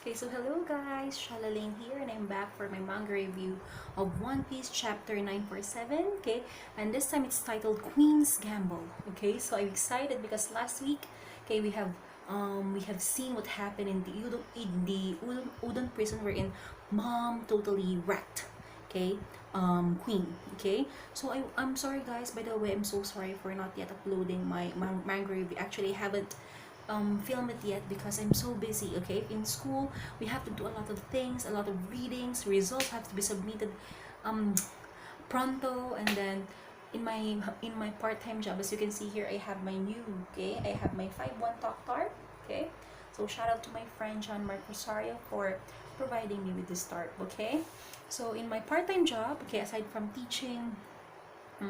Okay, so hello guys, Shalalaine here, and I'm back for my manga review of One Piece chapter 947. Okay, and this time it's titled Queen's Gamble. Okay, so I'm excited because last week, okay, we have seen what happened in the Udon prison wherein Mom totally wrecked. Okay, Queen. Okay, so I'm sorry guys. By the way, I'm so sorry for not yet uploading my manga review. Actually, I haven't film it yet because I'm so busy. Okay, in school we have to do a lot of things, a lot of readings, results have to be submitted um pronto, and then in my part-time job, as you can see here, I have my new, okay, I have my 5-1 Talk. Okay, so shout out to my friend John Mark Rosario for providing me with this start. Okay, so in my part-time job, okay, aside from teaching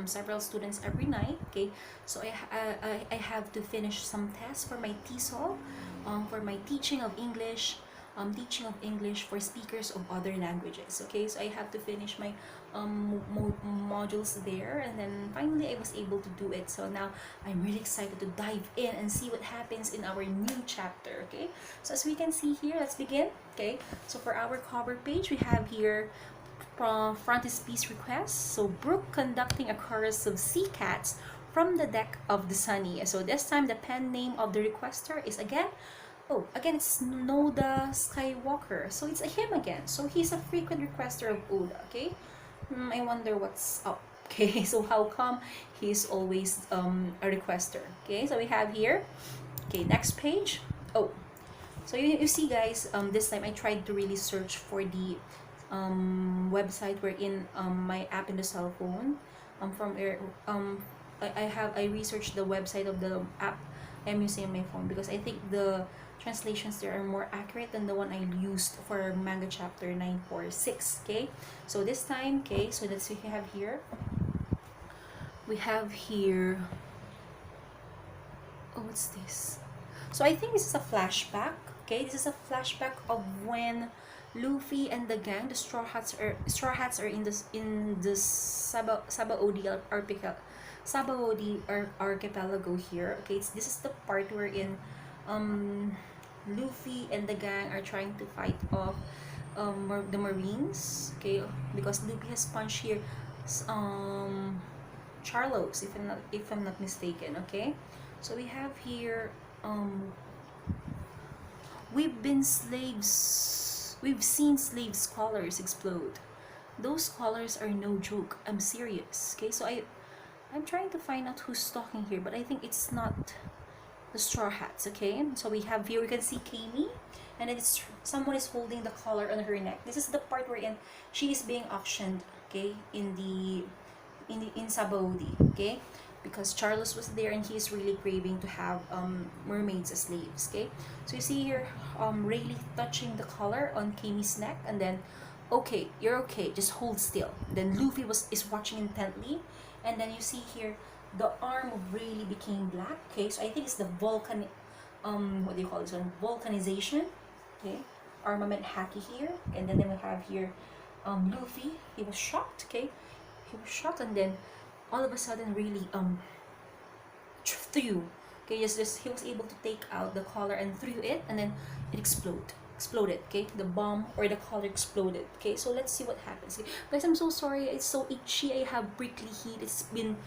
several students every night. Okay, so I have to finish some tests for my TESOL, for my teaching of English for speakers of other languages. Okay, so I have to finish my modules there, and then finally I was able to do it. So now I'm really excited to dive in and see what happens in our new chapter. Okay, so as we can see here, let's begin. Okay, so for our cover page, we have here frontispiece requests. So Brooke conducting a chorus of sea cats from the deck of the Sunny. So this time the pen name of the requester is again it's Noda Skywalker. So it's him again. So he's a frequent requester of Oda. Okay, I wonder what's up. Okay, so how come he's always a requester? Okay, so we have here. Okay, next page. Oh, so you see guys, this time I tried to really search for the website wherein my app in the cell phone from I researched the website of the app I'm using on my phone because I think the translations there are more accurate than the one I used for manga chapter 946. Okay, so this time, okay, so let's see, we have here, oh, what's this? So I think this is a flashback. Okay, this is a flashback of when Luffy and the gang, the Straw Hats are in the Sabaody archipelago here. Okay, this is the part wherein um Luffy and the gang are trying to fight off the Marines. Okay, because Luffy has punched here Charlos, if I'm not mistaken. Okay, so we have here we've seen slave scholars explode. Those scholars are no joke. I'm serious. Okay, so I'm trying to find out who's talking here, but I think it's not the Straw Hats. Okay, so we have here, we can see Kami, and then it's someone is holding the collar on her neck. This is the part wherein she is being auctioned. Okay, in Sabaody. Okay, because Charles was there and he's really craving to have mermaids as slaves. Okay, so you see here Rayleigh touching the collar on Kami's neck, and then, okay, you're okay, just hold still. Then Luffy is watching intently, and then you see here the arm of Rayleigh became black. Okay, so I think it's the what do you call this one, vulcanization. Okay, armament haki here, and then we have here Luffy, he was shocked. Okay, he was shocked, and then all of a sudden really threw, okay, just he was able to take out the collar and threw it, and then it exploded. Okay, the bomb or the collar exploded. Okay, so let's see what happens. Okay, guys, I'm so sorry, it's so itchy, I have prickly heat. It's been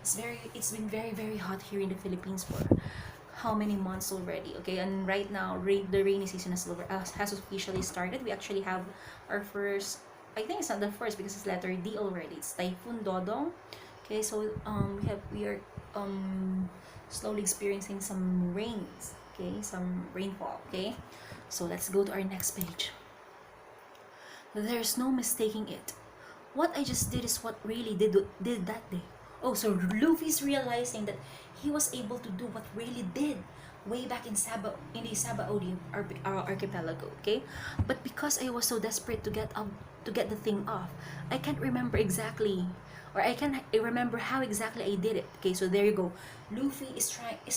very very hot here in the Philippines for how many months already. Okay, and right now the rainy season has officially started. We actually have our first, I think it's not the first because it's letter D already. It's Typhoon Dodong. Okay, so we are slowly experiencing some rains. Okay, some rainfall. Okay, so let's go to our next page. There's no mistaking it. What I just did is what Rayleigh did that day. Oh, so Luffy's realizing that he was able to do what Rayleigh did way back in the Sabaody archipelago. Okay, but because I was so desperate to get the thing off, I can't remember exactly, or I can't remember how exactly I did it. Okay, so there you go. Luffy is trying. It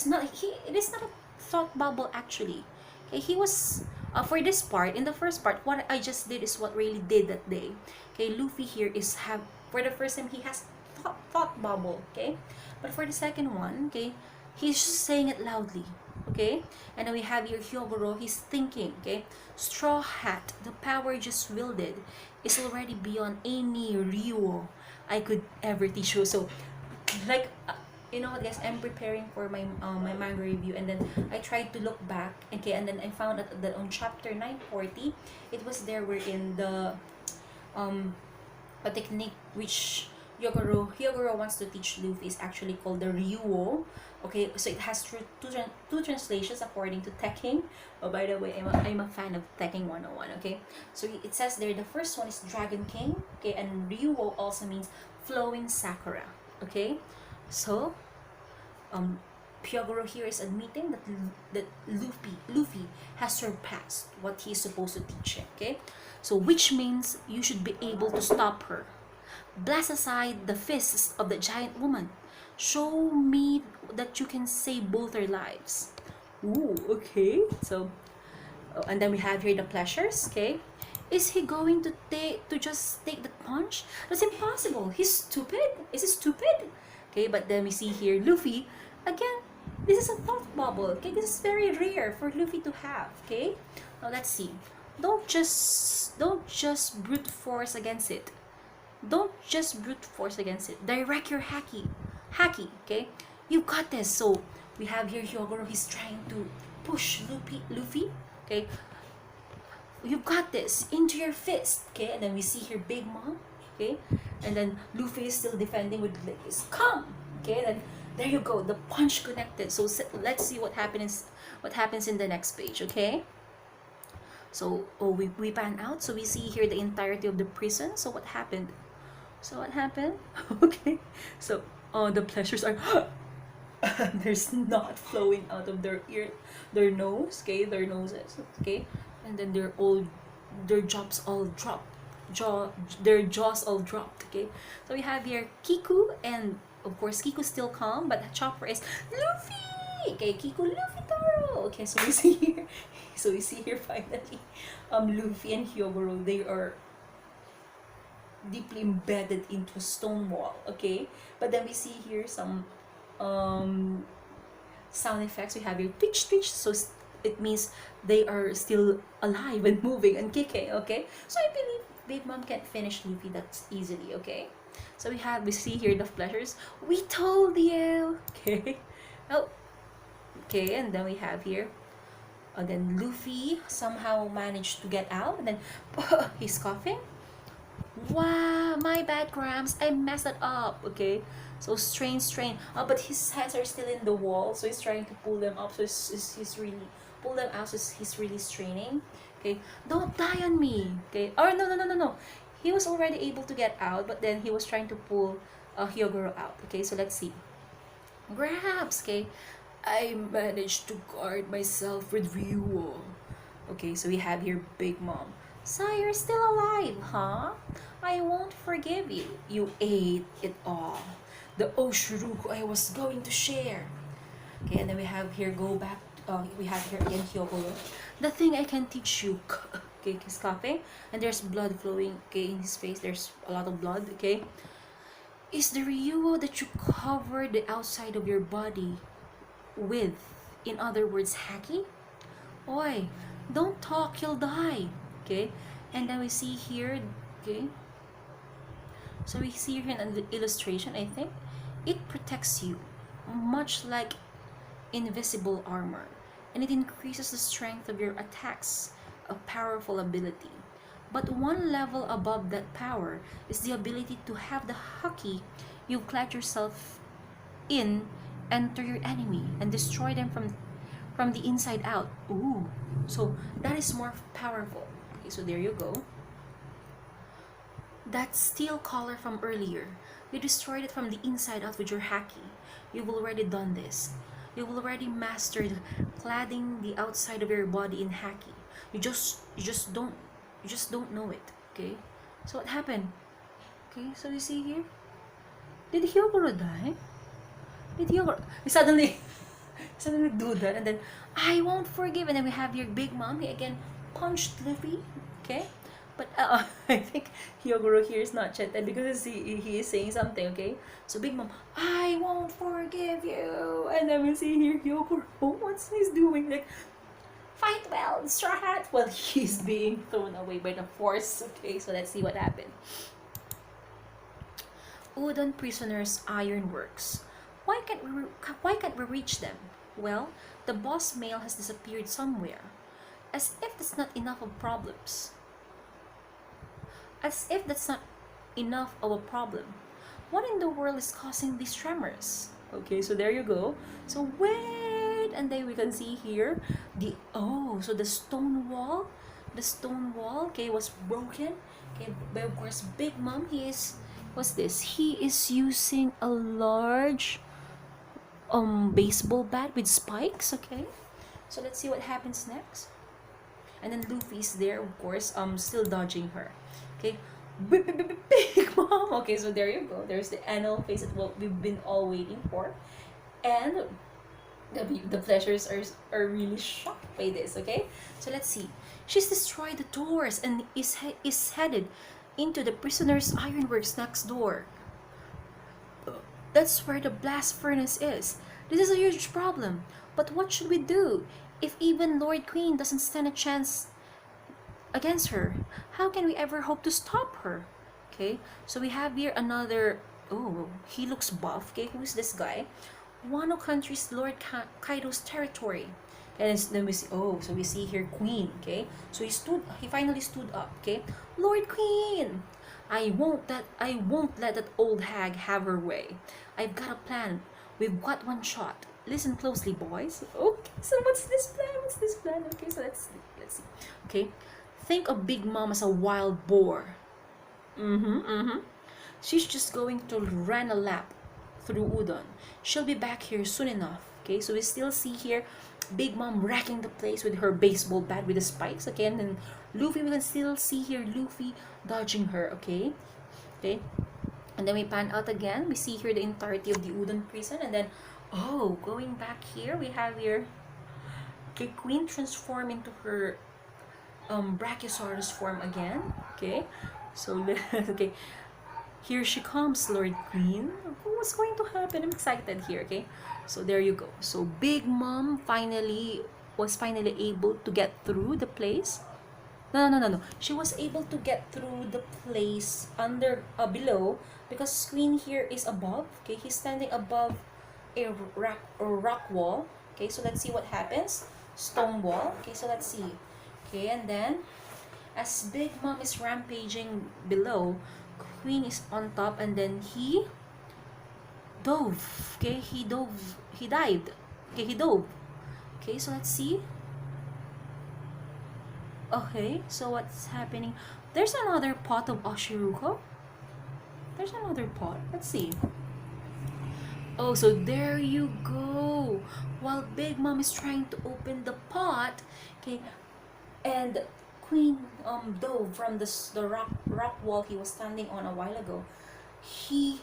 is not a thought bubble actually. Okay, he was for this part, in the first part, what I just did is what Rayleigh did that day. Okay, Luffy here is have for the first time he has thought bubble. Okay, but for the second one, okay, he's saying it loudly. okay? And then we have here Hyogoro, he's thinking, okay? Straw Hat, the power just wielded is already beyond any Ryo I could ever teach you. So, like, you know what, guys? I'm preparing for my manga review, and then I tried to look back, okay, and then I found out that on chapter 940, it was there wherein the um a technique which Hyogoro wants to teach Luffy is actually called the Ryuo. Okay, so it has two translations according to Tekking. Oh, by the way, I'm a fan of Tekking 101. Okay, so it says there the first one is Dragon King. Okay, and Ryuo also means flowing sakura. Okay, so um Hyogoro here is admitting that Luffy has surpassed what he's supposed to teach him. Okay, so which means you should be able to stop her. Blast aside the fists of the giant woman. Show me that you can save both their lives. Ooh, okay. So, oh, and then we have here the pleasures. Okay, is he going to just take the punch? That's impossible. He's stupid. Is he stupid? Okay, but then we see here Luffy again. This is a thought bubble. Okay, this is very rare for Luffy to have. Okay, now let's see. Don't just brute force against it. Don't just brute force against it. Direct your haki. Okay, you got this. So we have here Hyogoro. He's trying to push Luffy. Okay, you got this into your fist. Okay, and then we see here Big Mom. Okay, and then Luffy is still defending with his come. Okay, then there you go. The punch connected. So let's see what happens. What happens in the next page? Okay. So we pan out. So we see here the entirety of the prison. So what happened? Okay. So the pleasures are there's not flowing out of their nose, okay, their noses, okay, and then their jaws all dropped, their jaws all dropped, okay. So we have here Kiku, and of course Kiku's still calm, but Chopper is Luffy, okay, Kiku, Luffy Taro, okay. So we see here, finally, Luffy and Hyogoro, they are deeply embedded into a stone wall, okay. But then we see here some sound effects. We have here twitch twitch, so it means they are still alive and moving and kicking, okay. So I believe Big Mom can finish Luffy that easily, okay. So we see here the pleasures. We told you, okay. Oh, okay, and then we have here then Luffy somehow managed to get out, and then he's coughing. Wow, my bad, Grams. I messed it up. Okay, so strain. But his hands are still in the wall, so he's trying to pull them up. So he's really pull them out. So he's really straining. Okay, don't die on me. Okay. Oh no. He was already able to get out, but then he was trying to pull Hyogoro out. Okay, so let's see. Grabs. Okay, I managed to guard myself with Ryuo. Okay, so we have here Big Mom. So you're still alive, huh? I won't forgive you. You ate it all. The Oshuruku I was going to share. Okay, and then we have here we have here again Hyogoro. The thing I can teach you. Okay, he's coughing, and there's blood flowing. Okay, in his face, there's a lot of blood. Okay, is the Ryuo that you cover the outside of your body with, in other words, haki? Oi, don't talk, you'll die. Okay, and then we see here, okay, so we see here in the illustration, I think it protects you much like invisible armor, and it increases the strength of your attacks, a powerful ability. But one level above that power is the ability to have the haki you clad yourself in enter your enemy and destroy them from the inside out. Ooh, so that is more powerful. Okay, so there you go. That steel collar from earlier, you destroyed it from the inside out with your haki. You've already done this. You've already mastered cladding the outside of your body in haki. You just don't know it. Okay, so what happened? Okay, so you see here, did Hyogoro die? Did Hyogoro suddenly do that, and then I won't forgive, and then we have your Big Mom. He again punched Luffy. Okay, But I think Hyogoro here is not chatted because he is saying something, okay? So Big Mom, I won't forgive you. And then we see here Hyogoro, what's he's doing? Like, fight well, Straw Hat. Well, he's being thrown away by the force. Okay, so let's see what happened. Udon prisoners' ironworks. Why can't we reach them? Well, the boss mail has disappeared somewhere. As if that's not enough of problems. As if that's not enough of a problem. What in the world is causing these tremors? Okay, so there you go. So wait, and then we can see here so the stone wall, okay, was broken. Okay, but of course, Big Mom, what's this? He is using a large baseball bat with spikes. Okay, so let's see what happens next. And then Luffy's there, of course, still dodging her. Okay, Big Mom. Okay, so there you go. There's the annual phase that we've been all waiting for, and the pleasures are really shocked by this. Okay, so let's see. She's destroyed the doors and is headed into the prisoner's ironworks next door. That's where the blast furnace is. This is a huge problem. But what should we do? If even Lord Queen doesn't stand a chance against her, how can we ever hope to stop her? Okay, so we have here another. Oh, he looks buff. Okay, who's this guy? Wano country's Lord Kaido's territory. And then we see, so we see here Queen. Okay, so he finally stood up. Okay, Lord Queen, I won't let that old hag have her way. I've got a plan. We've got one shot. Listen closely, boys. Okay, so what's this plan? Okay, so let's see. Okay, think of Big Mom as a wild boar. She's just going to run a lap through Udon. She'll be back here soon enough. Okay, so we still see here Big Mom wrecking the place with her baseball bat with the spikes. Okay, and then Luffy, we can still see here Luffy dodging her. Okay, and then we pan out again. We see here the entirety of the Udon prison, and then going back here, we have here the Queen transform into her Brachiosaurus form again. Okay, so okay, here she comes, Lord Queen. What's going to happen? I'm excited here. Okay, so there you go. So Big Mom was finally able to get through the place. No. She was able to get through the place below, because Queen here is above. Okay, he's standing above a rock wall. Okay, so let's see what happens. Stone wall. Okay, so let's see. Okay, and then as Big Mom is rampaging below, Queen is on top, and then he dove. Okay, he dived. Okay, he dove. Okay, so let's see. Okay, so what's happening? There's another pot of Oshiruko. There's another pot. Let's see. Oh, so there you go. While Big Mom is trying to open the pot, okay, and Queen dove from the rock wall he was standing on a while ago. He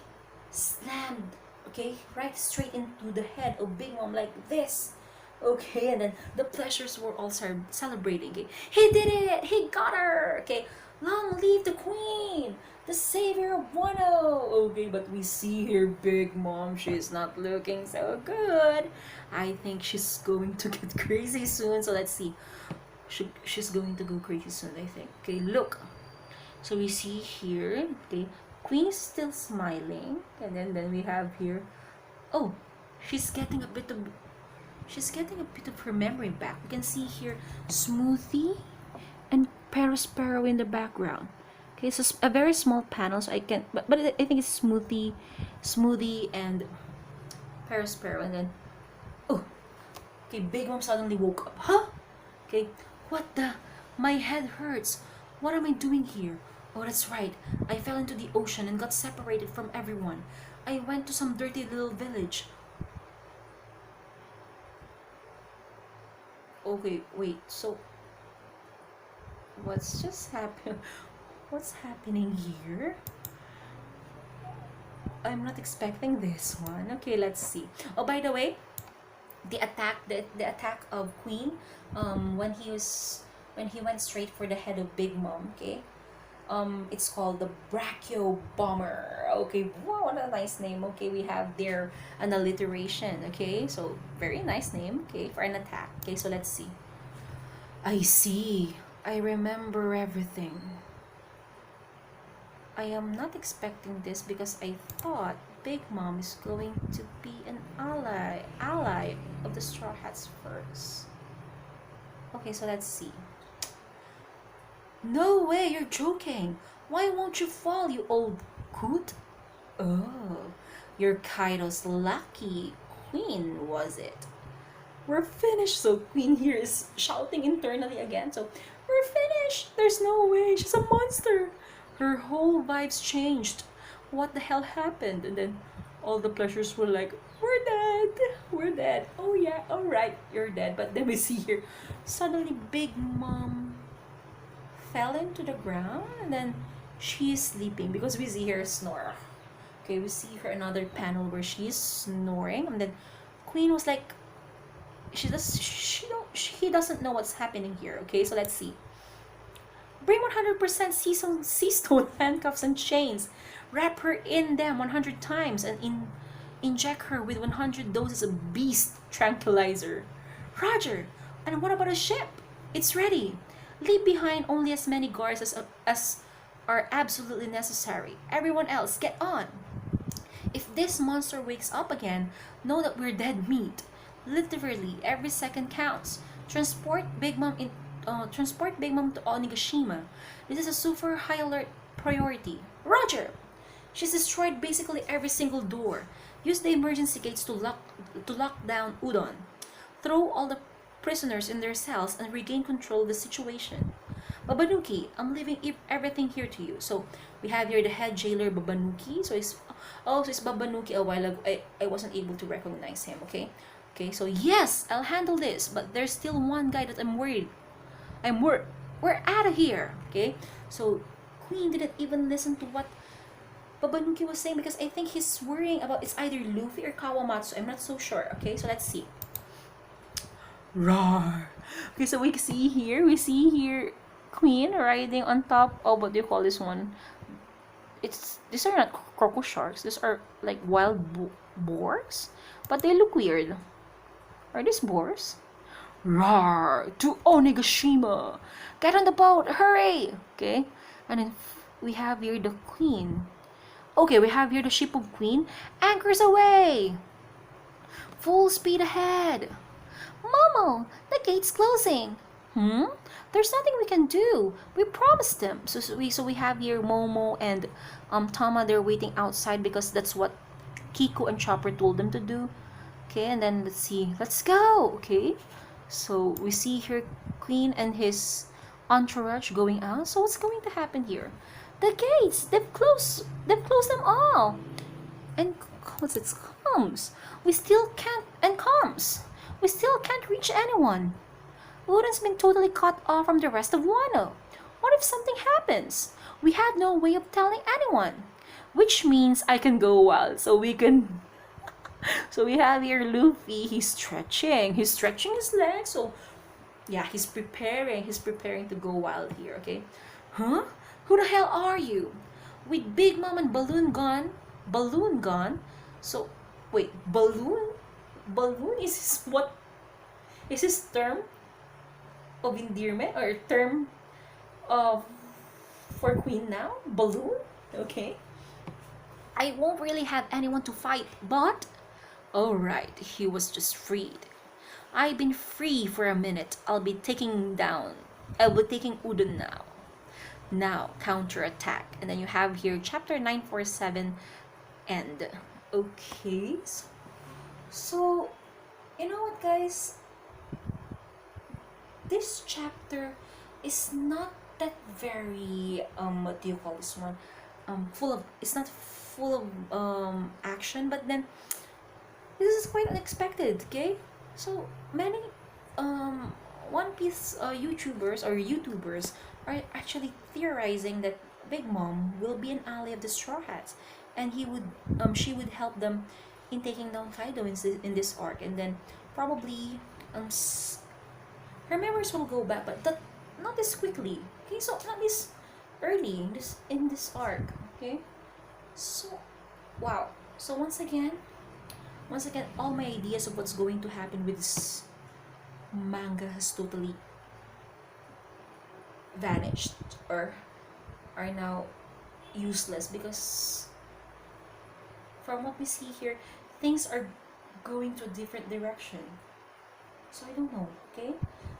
slammed, okay, right straight into the head of Big Mom like this. Okay, and then the pleasures were all celebrating. Okay? He did it! He got her! Okay, long live the Queen! The savior of Wano! Okay, but we see here Big Mom, she's not looking so good. I think she's going to get crazy soon, so let's see. She's going to go crazy soon, I think. Okay, look. So we see here, okay, Queen is still smiling, and then we have here, she's getting a bit of her memory back. We can see here Smoothie and Perospero in the background. Okay, so a very small panel, so I can, but I think it's Smoothie and Perospero, and then okay, Big Mom suddenly woke up. Huh? Okay, what the? My head hurts. What am I doing here? Oh, that's right. I fell into the ocean and got separated from everyone. I went to some dirty little village. Okay, wait, so what's just happened? What's happening here? I'm not expecting this one. Okay, let's see. Oh, by the way, the attack of Queen, when he went straight for the head of Big Mom, okay? It's called the Brachio Bomber. Okay, wow, what a nice name. Okay, we have there an alliteration. Okay, so very nice name. Okay, for an attack. Okay, so let's see. I see. I remember everything. I am not expecting this because I thought Big Mom is going to be an ally of the Straw Hats first. Okay, so let's see. No way, you're joking. Why won't you fall, you old coot? Oh, you're Kaido's lucky queen, was it? We're finished. So Queen here is shouting internally again. So we're finished. There's no way. She's a monster. Her whole vibes changed. What the hell happened? And then all the pleasures were like, we're dead. We're dead. Oh yeah, alright, you're dead. But then we see here, suddenly Big Mom fell into the ground and then she is sleeping because we see her snore. Okay, we see her another panel where she's snoring and then Queen was like, he doesn't know what's happening here. Okay, so let's see. Bring 100% sea stone handcuffs and chains. Wrap her in them 100 times and inject her with 100 doses of beast tranquilizer. Roger. And what about a ship? It's ready. Leave behind only as many guards as are absolutely necessary. Everyone else, get on. If this monster wakes up again, know that we're dead meat. Literally, every second counts. Transport Big Mom to Onigashima. This is a super high alert priority. Roger. She's destroyed basically every single door. Use the emergency gates to lock down Udon. Throw all the prisoners in their cells and regain control of the situation. Babanuki, I'm leaving everything here to you. So we have here the head jailer Babanuki. So it's Babanuki a while ago. I wasn't able to recognize him. Okay, so yes, I'll handle this, but there's still one guy that I'm worried. We're out of here. Okay, so Queen didn't even listen to what Babanuki was saying because I think he's worrying about it's either Luffy or Kawamatsu. I'm not so sure. Okay, so let's see. Roar. Okay, so we see here Queen riding on top of what do you call this one? These are not crocodile sharks. These are like wild boars, but they look weird. Are these boars? Roar to Onigashima! Get on the boat, hurry! Okay, and then we have here the Queen. Okay, we have here the ship of Queen. Anchors away! Full speed ahead! Momo, the gate's closing. There's nothing we can do. We promised them. So we have here Momo and Tama. They're waiting outside because that's what Kiko and Chopper told them to do. Okay, and then let's see. Let's go. Okay, so we see here Queen and his entourage going out. So what's going to happen here? The gates. They've closed them all. And what's it? Comes. We still can't. And comes. We still can't reach anyone. Udon's been totally cut off from the rest of Wano. What if something happens? We have no way of telling anyone. Which means I can go wild, so we can... So we have here Luffy, he's stretching his legs, so... Yeah, he's preparing to go wild here, okay? Huh? Who the hell are you? With Big Mom and Balloon gone? So, wait, Balloon is his, what? Is his term of endearment or term of for Queen now? Balloon? Okay. I won't really have anyone to fight, but alright, he was just freed. I've been free for a minute. I'll be taking Udon now. Now, counterattack. And then you have here chapter 947 end. Okay. So, you know what, guys? This chapter is not that very what do you call this one? It's not full of action, but then this is quite unexpected. Okay, so many One Piece YouTubers are actually theorizing that Big Mom will be an ally of the Straw Hats, and she would help them in taking down Kaido in this arc, and then probably her memories will go back, but not this quickly. Okay, so not this early in this arc. Okay, so wow. So once again, all my ideas of what's going to happen with this manga has totally vanished, or are now useless, because from what we see here, things are going to a different direction. So I don't know. Okay,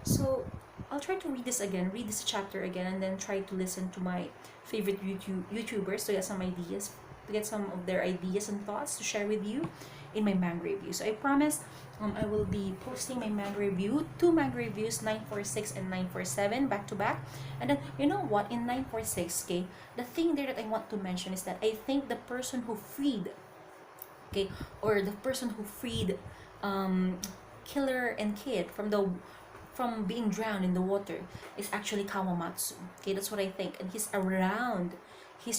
so I'll try to read this chapter again, and then try to listen to my favorite YouTubers to get some ideas, to get some of their ideas and thoughts to share with you in my manga review. So I promise, I will be posting my manga review, two manga reviews, 946 and 947, back to back. And then, you know what, in 946, okay, the thing there that I want to mention is that I think the person who freed, okay, or the person who freed um Killer and Kid from being drowned in the water is actually Kawamatsu. Okay, that's what I think. And he's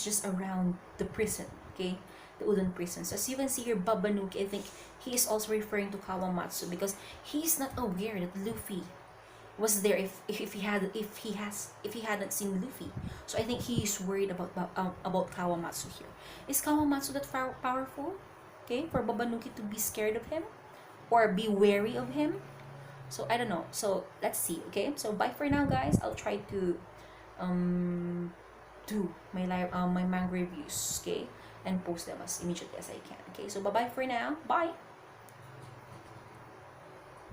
just around the prison, okay? The wooden prison. So as you can see here, Babanuki, I think he is also referring to Kawamatsu, because he's not aware that Luffy was there, if he hadn't seen Luffy. So I think he's worried about Kawamatsu here. Is Kawamatsu that powerful? Okay, for Babanuki to be scared of him or be wary of him. So I don't know. So let's see. Okay. So bye for now, guys. I'll try to um do my manga reviews. Okay, and post them as immediately as I can. Okay. So bye bye for now. Bye.